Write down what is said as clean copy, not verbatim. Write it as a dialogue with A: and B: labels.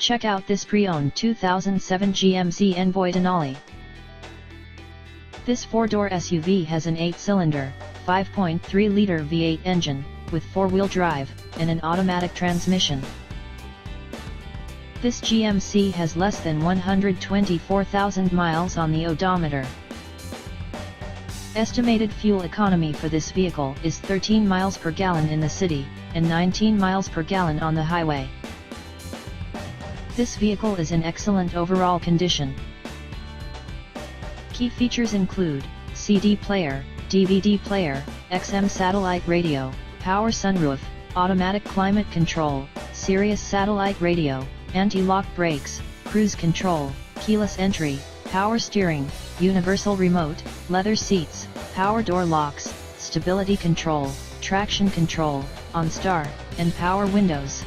A: Check out this pre-owned 2007 GMC Envoy Denali. This 4-door SUV has an 8-cylinder, 5.3-liter V8 engine, with 4-wheel drive, and an automatic transmission. This GMC has less than 124,000 miles on the odometer. Estimated fuel economy for this vehicle is 13 miles per gallon in the city, and 19 miles per gallon on the highway. This vehicle is in excellent overall condition. Key features include CD player, DVD player, XM satellite radio, power sunroof, automatic climate control, Sirius satellite radio, anti-lock brakes, cruise control, keyless entry, power steering, universal remote, leather seats, power door locks, stability control, traction control, OnStar, and power windows.